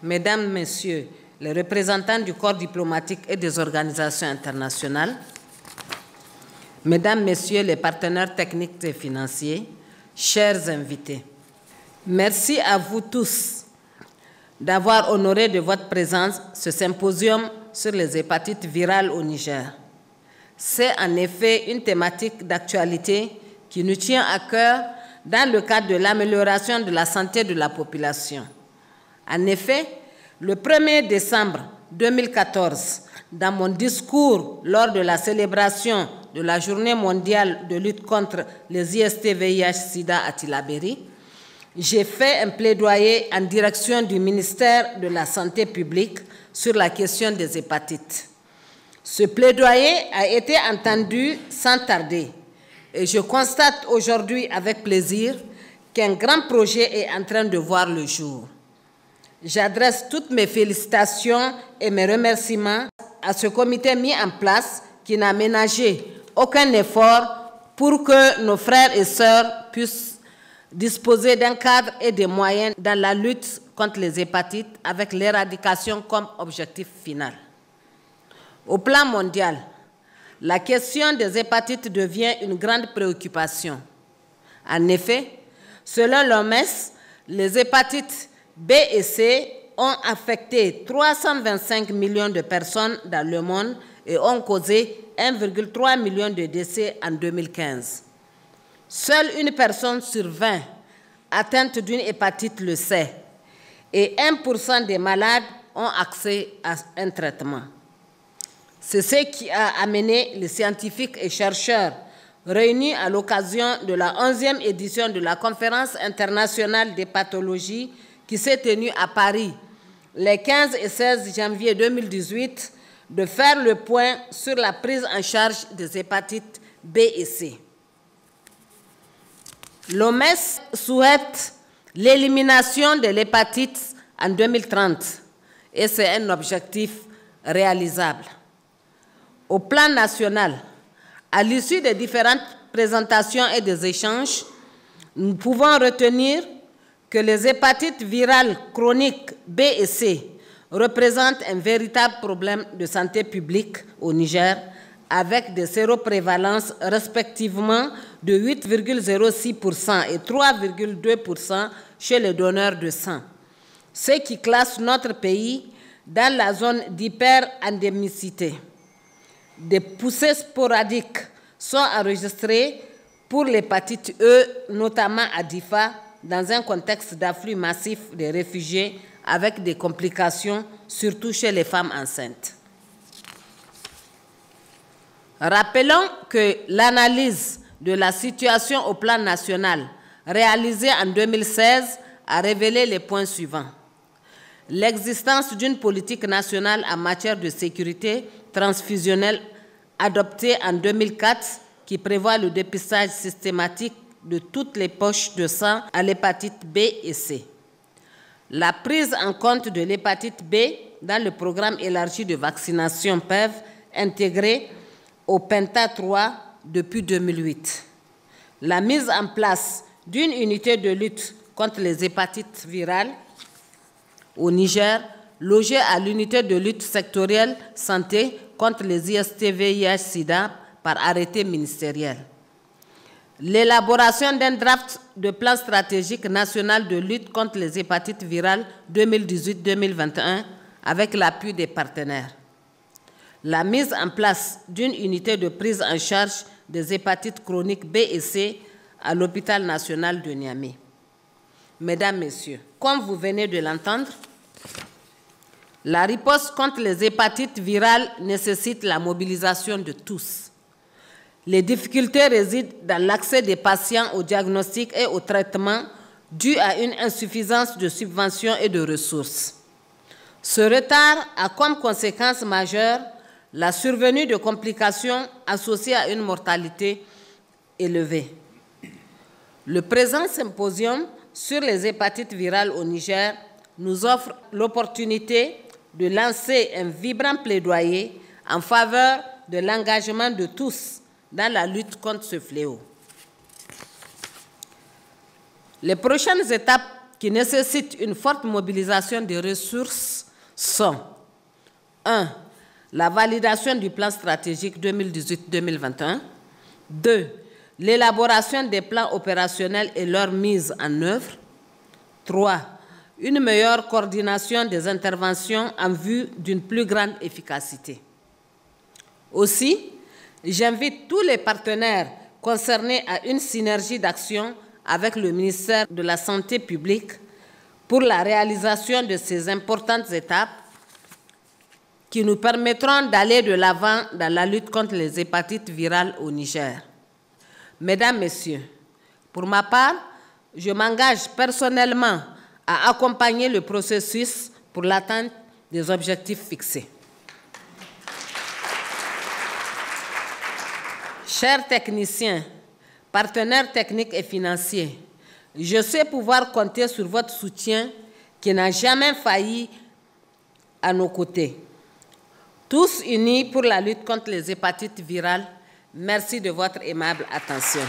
Mesdames, Messieurs, les représentants du corps diplomatique et des organisations internationales, Mesdames, Messieurs les partenaires techniques et financiers, chers invités, merci à vous tous d'avoir honoré de votre présence ce symposium sur les hépatites virales au Niger. C'est en effet une thématique d'actualité qui nous tient à cœur dans le cadre de l'amélioration de la santé de la population. En effet, le 1er décembre 2014, dans mon discours lors de la célébration de la Journée mondiale de lutte contre les IST-VIH-Sida à Tillabéri, j'ai fait un plaidoyer en direction du ministère de la Santé publique sur la question des hépatites. Ce plaidoyer a été entendu sans tarder et je constate aujourd'hui avec plaisir qu'un grand projet est en train de voir le jour. J'adresse toutes mes félicitations et mes remerciements à ce comité mis en place qui n'a ménagé aucun effort pour que nos frères et sœurs puissent disposer d'un cadre et des moyens dans la lutte contre les hépatites avec l'éradication comme objectif final. Au plan mondial, la question des hépatites devient une grande préoccupation. En effet, selon l'OMS, les hépatites B et C ont affecté 325 millions de personnes dans le monde et ont causé 1,3 million de décès en 2015. Seule une personne sur 20 atteinte d'une hépatite le sait et 1% des malades ont accès à un traitement. C'est ce qui a amené les scientifiques et chercheurs réunis à l'occasion de la 11e édition de la Conférence internationale des pathologies qui s'est tenue à Paris les 15 et 16 janvier 2018 de faire le point sur la prise en charge des hépatites B et C. L'OMS souhaite l'élimination de l'hépatite en 2030 et c'est un objectif réalisable. Au plan national, à l'issue des différentes présentations et des échanges, nous pouvons retenir que les hépatites virales chroniques B et C représentent un véritable problème de santé publique au Niger, avec des séroprévalences respectivement de 8,06% et 3,2% chez les donneurs de sang, ce qui classe notre pays dans la zone d'hyperendémicité. Des poussées sporadiques sont enregistrées pour l'hépatite E, notamment à Difa, dans un contexte d'afflux massif des réfugiés avec des complications, surtout chez les femmes enceintes. Rappelons que l'analyse de la situation au plan national réalisée en 2016 a révélé les points suivants. L'existence d'une politique nationale en matière de sécurité transfusionnelle adoptée en 2004 qui prévoit le dépistage systématique de toutes les poches de sang à l'hépatite B et C. La prise en compte de l'hépatite B dans le programme élargi de vaccination PEV intégré au Penta 3 depuis 2008. La mise en place d'une unité de lutte contre les hépatites virales au Niger, logée à l'unité de lutte sectorielle santé contre les IST-VIH-Sida par arrêté ministériel. L'élaboration d'un draft de plan stratégique national de lutte contre les hépatites virales 2018-2021 avec l'appui des partenaires. La mise en place d'une unité de prise en charge des hépatites chroniques B et C à l'hôpital national de Niamey. Mesdames, Messieurs, comme vous venez de l'entendre, la riposte contre les hépatites virales nécessite la mobilisation de tous. Les difficultés résident dans l'accès des patients au diagnostic et au traitement dû à une insuffisance de subventions et de ressources. Ce retard a comme conséquence majeure la survenue de complications associées à une mortalité élevée. Le présent symposium sur les hépatites virales au Niger nous offre l'opportunité de lancer un vibrant plaidoyer en faveur de l'engagement de tous dans la lutte contre ce fléau. Les prochaines étapes qui nécessitent une forte mobilisation des ressources sont 1. La validation du plan stratégique 2018-2021. 2. L'élaboration des plans opérationnels et leur mise en œuvre. 3. Une meilleure coordination des interventions en vue d'une plus grande efficacité. Aussi, j'invite tous les partenaires concernés à une synergie d'action avec le ministère de la Santé publique pour la réalisation de ces importantes étapes qui nous permettront d'aller de l'avant dans la lutte contre les hépatites virales au Niger. Mesdames, Messieurs, pour ma part, je m'engage personnellement à accompagner le processus pour l'atteinte des objectifs fixés. Chers techniciens, partenaires techniques et financiers, je sais pouvoir compter sur votre soutien qui n'a jamais failli à nos côtés. Tous unis pour la lutte contre les hépatites virales, merci de votre aimable attention.